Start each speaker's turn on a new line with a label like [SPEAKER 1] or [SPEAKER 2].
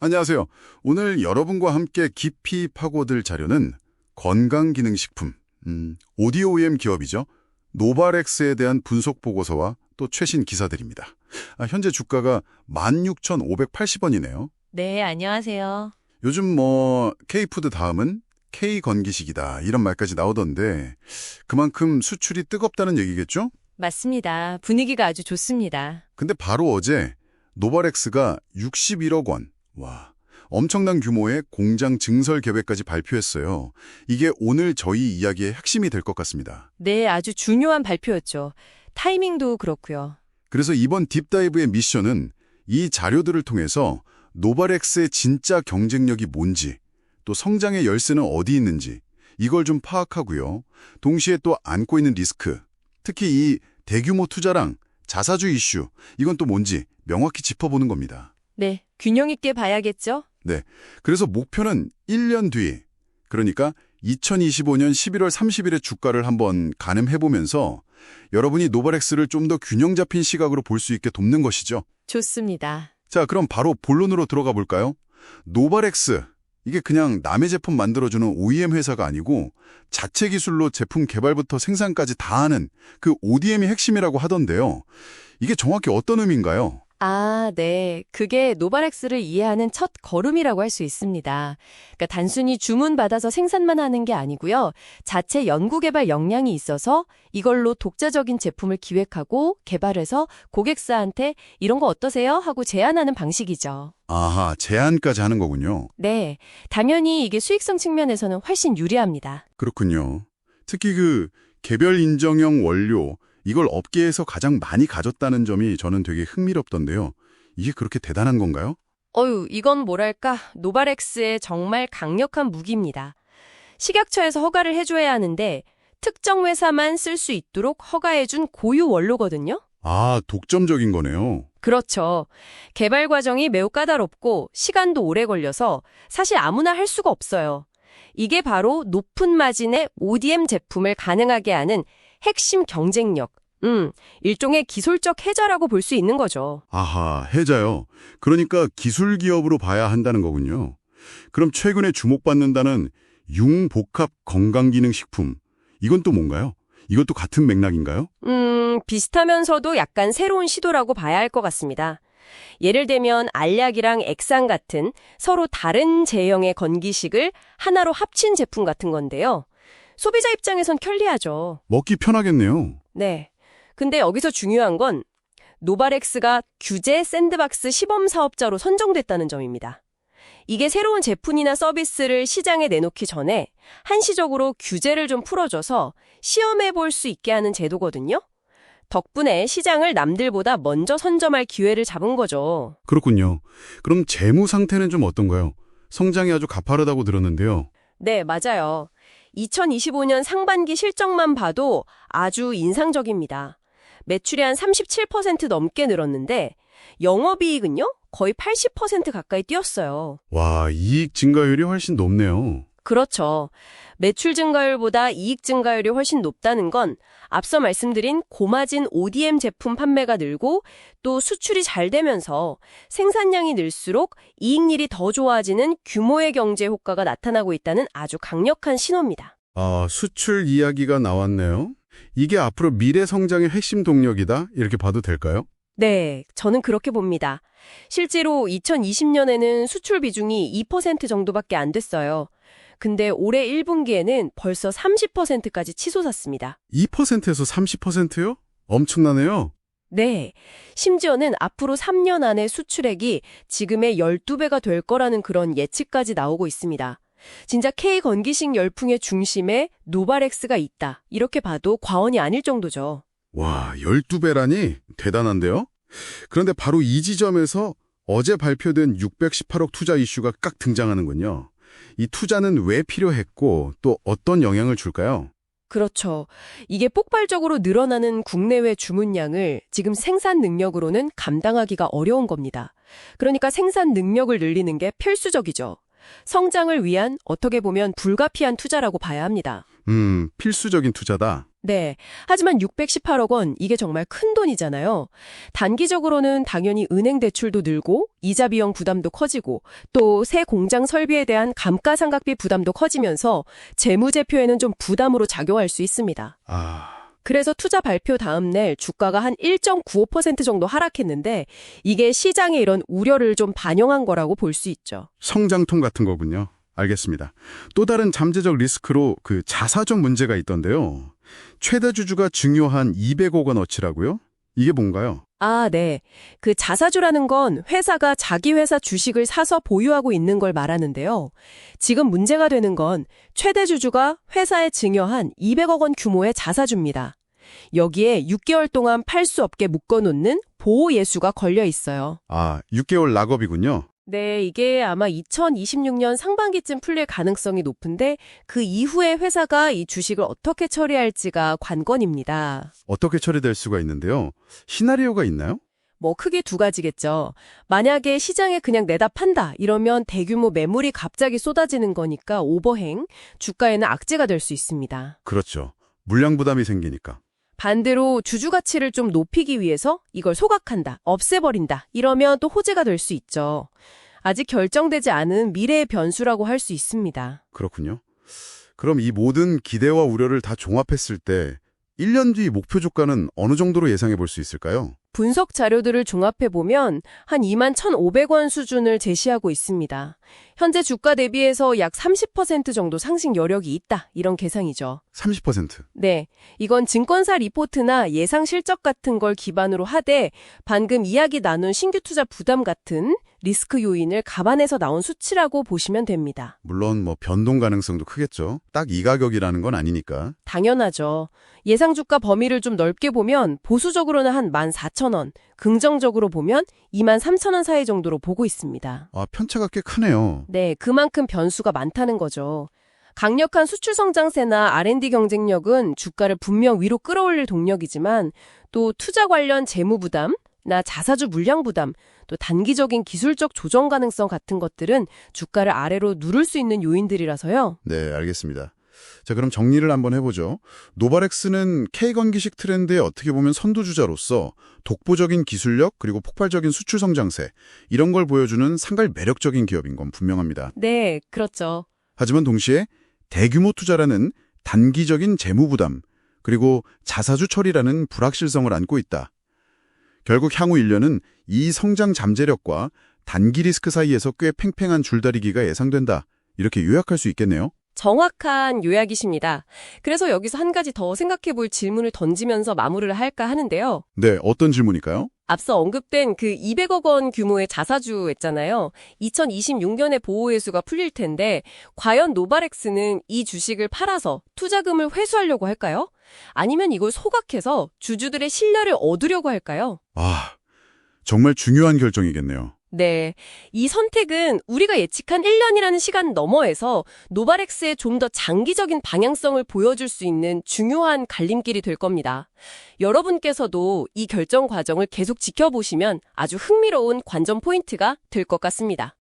[SPEAKER 1] 안녕하세요. 오늘 여러분과 함께 깊이 파고들 자료는 건강기능식품, 오디오 OEM 기업이죠. 노바렉스에 대한 분석 보고서와 또 최신 기사들입니다. 현재 주가가 16,580원이네요.
[SPEAKER 2] 네, 안녕하세요.
[SPEAKER 1] 요즘 K푸드 다음은 K건기식이다 이런 말까지 나오던데 그만큼 수출이 뜨겁다는 얘기겠죠?
[SPEAKER 2] 맞습니다. 분위기가 아주 좋습니다.
[SPEAKER 1] 근데 바로 어제 노바렉스가 61억 원, 와, 엄청난 규모의 공장 증설 계획까지 발표했어요. 이게 오늘 저희 이야기의 핵심이 될 것 같습니다.
[SPEAKER 2] 네, 아주 중요한 발표였죠. 타이밍도 그렇고요.
[SPEAKER 1] 그래서 이번 딥다이브의 미션은 이 자료들을 통해서 노바렉스의 진짜 경쟁력이 뭔지, 또 성장의 열쇠는 어디 있는지 이걸 좀 파악하고요. 동시에 또 안고 있는 리스크, 특히 이 대규모 투자랑 자사주 이슈, 이건 또 뭔지 명확히 짚어보는 겁니다.
[SPEAKER 2] 네, 균형 있게 봐야겠죠?
[SPEAKER 1] 네, 그래서 목표는 1년 뒤, 그러니까 2025년 11월 30일의 주가를 한번 가늠해보면서 여러분이 노바렉스를 좀 더 균형 잡힌 시각으로 볼 수 있게 돕는 것이죠.
[SPEAKER 2] 좋습니다.
[SPEAKER 1] 자, 그럼 바로 본론으로 들어가 볼까요? 노바렉스, 이게 그냥 남의 제품 만들어주는 OEM 회사가 아니고 자체 기술로 제품 개발부터 생산까지 다 하는 그 ODM이 핵심이라고 하던데요. 이게 정확히 어떤 의미인가요?
[SPEAKER 2] 아, 네. 그게 노바렉스를 이해하는 첫 걸음이라고 할 수 있습니다. 그러니까 단순히 주문받아서 생산만 하는 게 아니고요. 자체 연구개발 역량이 있어서 이걸로 독자적인 제품을 기획하고 개발해서 고객사한테 이런 거 어떠세요? 하고 제안하는 방식이죠.
[SPEAKER 1] 아하, 제안까지 하는 거군요.
[SPEAKER 2] 네. 당연히 이게 수익성 측면에서는 훨씬 유리합니다.
[SPEAKER 1] 그렇군요. 특히 그 개별 인정형 원료, 이걸 업계에서 가장 많이 가졌다는 점이 저는 되게 흥미롭던데요. 이게 그렇게 대단한 건가요?
[SPEAKER 2] 이건 뭐랄까, 노바렉스의 정말 강력한 무기입니다. 식약처에서 허가를 해줘야 하는데 특정 회사만 쓸 수 있도록 허가해준 고유 원료거든요?
[SPEAKER 1] 아, 독점적인 거네요.
[SPEAKER 2] 그렇죠. 개발 과정이 매우 까다롭고 시간도 오래 걸려서 사실 아무나 할 수가 없어요. 이게 바로 높은 마진의 ODM 제품을 가능하게 하는 핵심 경쟁력, 일종의 기술적 해자라고 볼 수 있는 거죠.
[SPEAKER 1] 아하, 해자요. 그러니까 기술 기업으로 봐야 한다는 거군요. 그럼 최근에 주목받는다는 융복합 건강기능식품, 이건 또 뭔가요? 이것도 같은 맥락인가요?
[SPEAKER 2] 비슷하면서도 약간 새로운 시도라고 봐야 할 것 같습니다. 예를 들면 알약이랑 액상 같은 서로 다른 제형의 건기식을 하나로 합친 제품 같은 건데요. 소비자 입장에선 편리하죠.
[SPEAKER 1] 먹기 편하겠네요.
[SPEAKER 2] 네. 근데 여기서 중요한 건 노바렉스가 규제 샌드박스 시범 사업자로 선정됐다는 점입니다. 이게 새로운 제품이나 서비스를 시장에 내놓기 전에 한시적으로 규제를 좀 풀어줘서 시험해 볼 수 있게 하는 제도거든요. 덕분에 시장을 남들보다 먼저 선점할 기회를 잡은 거죠.
[SPEAKER 1] 그렇군요. 그럼 재무 상태는 좀 어떤가요? 성장이 아주 가파르다고 들었는데요.
[SPEAKER 2] 네, 맞아요. 2025년 상반기 실적만 봐도 아주 인상적입니다. 매출이 한 37% 넘게 늘었는데 영업이익은요? 거의 80% 가까이 뛰었어요.
[SPEAKER 1] 와, 이익 증가율이 훨씬 높네요.
[SPEAKER 2] 그렇죠. 매출 증가율보다 이익 증가율이 훨씬 높다는 건 앞서 말씀드린 고마진 ODM 제품 판매가 늘고 또 수출이 잘 되면서 생산량이 늘수록 이익률이 더 좋아지는 규모의 경제 효과가 나타나고 있다는 아주 강력한 신호입니다.
[SPEAKER 1] 아, 수출 이야기가 나왔네요. 이게 앞으로 미래 성장의 핵심 동력이다? 이렇게 봐도 될까요?
[SPEAKER 2] 네, 저는 그렇게 봅니다. 실제로 2020년에는 수출 비중이 2% 정도밖에 안 됐어요. 근데 올해 1분기에는 벌써 30%까지 치솟았습니다.
[SPEAKER 1] 2%에서 30%요? 엄청나네요.
[SPEAKER 2] 네, 심지어는 앞으로 3년 안에 수출액이 지금의 12배가 될 거라는 그런 예측까지 나오고 있습니다. 진짜 K건기식 열풍의 중심에 노바렉스가 있다. 이렇게 봐도 과언이 아닐 정도죠.
[SPEAKER 1] 와, 12배라니 대단한데요? 그런데 바로 이 지점에서 어제 발표된 618억 투자 이슈가 깍 등장하는군요. 이 투자는 왜 필요했고 또 어떤 영향을 줄까요?
[SPEAKER 2] 그렇죠. 이게 폭발적으로 늘어나는 국내외 주문량을 지금 생산 능력으로는 감당하기가 어려운 겁니다. 그러니까 생산 능력을 늘리는 게 필수적이죠. 성장을 위한 어떻게 보면 불가피한 투자라고 봐야 합니다.
[SPEAKER 1] 필수적인 투자다.
[SPEAKER 2] 네. 하지만 618억 원, 이게 정말 큰 돈이잖아요. 단기적으로는 당연히 은행 대출도 늘고, 이자 비용 부담도 커지고, 또 새 공장 설비에 대한 감가상각비 부담도 커지면서 재무제표에는 좀 부담으로 작용할 수 있습니다. 그래서 투자 발표 다음 날 주가가 한 1.95% 정도 하락했는데, 이게 시장의 이런 우려를 좀 반영한 거라고 볼 수 있죠.
[SPEAKER 1] 성장통 같은 거군요. 알겠습니다. 또 다른 잠재적 리스크로 그 자사적 문제가 있던데요. 최대 주주가 증여한 200억 원어치라고요? 이게 뭔가요?
[SPEAKER 2] 아, 네. 그 자사주라는 건 회사가 자기 회사 주식을 사서 보유하고 있는 걸 말하는데요. 지금 문제가 되는 건 최대 주주가 회사에 증여한 200억 원 규모의 자사주입니다. 여기에 6개월 동안 팔 수 없게 묶어놓는 보호 예수가 걸려 있어요.
[SPEAKER 1] 6개월 락업이군요.
[SPEAKER 2] 네, 이게 아마 2026년 상반기쯤 풀릴 가능성이 높은데 그 이후에 회사가 이 주식을 어떻게 처리할지가 관건입니다.
[SPEAKER 1] 어떻게 처리될 수가 있는데요? 시나리오가 있나요?
[SPEAKER 2] 뭐 크게 두 가지겠죠. 만약에 시장에 그냥 내다 판다 이러면 대규모 매물이 갑자기 쏟아지는 거니까 오버행, 주가에는 악재가 될 수 있습니다.
[SPEAKER 1] 그렇죠. 물량 부담이 생기니까.
[SPEAKER 2] 반대로 주주 가치를 좀 높이기 위해서 이걸 소각한다, 없애버린다 이러면 또 호재가 될 수 있죠. 아직 결정되지 않은 미래의 변수라고 할 수 있습니다.
[SPEAKER 1] 그렇군요. 그럼 이 모든 기대와 우려를 다 종합했을 때 1년 뒤 목표 주가는 어느 정도로 예상해 볼 수 있을까요?
[SPEAKER 2] 분석 자료들을 종합해보면 한 21,500원 수준을 제시하고 있습니다. 현재 주가 대비해서 약 30% 정도 상승 여력이 있다, 이런 계상이죠.
[SPEAKER 1] 30%.
[SPEAKER 2] 네, 이건 증권사 리포트나 예상 실적 같은 걸 기반으로 하되 방금 이야기 나눈 신규 투자 부담 같은 리스크 요인을 감안해서 나온 수치라고 보시면 됩니다.
[SPEAKER 1] 물론 변동 가능성도 크겠죠. 딱 이 가격이라는 건 아니니까.
[SPEAKER 2] 당연하죠. 예상 주가 범위를 좀 넓게 보면 보수적으로는 한 14,000원, 긍정적으로 보면 23,000원 사이 정도로 보고 있습니다.
[SPEAKER 1] 편차가 꽤 크네요.
[SPEAKER 2] 네, 그만큼 변수가 많다는 거죠. 강력한 수출 성장세나 R&D 경쟁력은 주가를 분명 위로 끌어올릴 동력이지만 또 투자 관련 재무 부담, 나 자사주 물량 부담, 또 단기적인 기술적 조정 가능성 같은 것들은 주가를 아래로 누를 수 있는 요인들이라서요.
[SPEAKER 1] 네, 알겠습니다. 자, 그럼 정리를 한번 해보죠. 노바렉스는 K건기식 트렌드에 어떻게 보면 선두주자로서 독보적인 기술력 그리고 폭발적인 수출 성장세 이런 걸 보여주는 상당히 매력적인 기업인 건 분명합니다.
[SPEAKER 2] 네, 그렇죠.
[SPEAKER 1] 하지만 동시에 대규모 투자라는 단기적인 재무 부담 그리고 자사주 처리라는 불확실성을 안고 있다. 결국 향후 1년은 이 성장 잠재력과 단기 리스크 사이에서 꽤 팽팽한 줄다리기가 예상된다. 이렇게 요약할 수 있겠네요.
[SPEAKER 2] 정확한 요약이십니다. 그래서 여기서 한 가지 더 생각해 볼 질문을 던지면서 마무리를 할까 하는데요.
[SPEAKER 1] 네, 어떤 질문일까요?
[SPEAKER 2] 앞서 언급된 그 200억 원 규모의 자사주 했잖아요. 2026년에 보호회수가 풀릴 텐데 과연 노바렉스는 이 주식을 팔아서 투자금을 회수하려고 할까요? 아니면 이걸 소각해서 주주들의 신뢰를 얻으려고 할까요?
[SPEAKER 1] 정말 중요한 결정이겠네요.
[SPEAKER 2] 네. 이 선택은 우리가 예측한 1년이라는 시간 너머에서 노바렉스의 좀 더 장기적인 방향성을 보여줄 수 있는 중요한 갈림길이 될 겁니다. 여러분께서도 이 결정 과정을 계속 지켜보시면 아주 흥미로운 관전 포인트가 될 것 같습니다.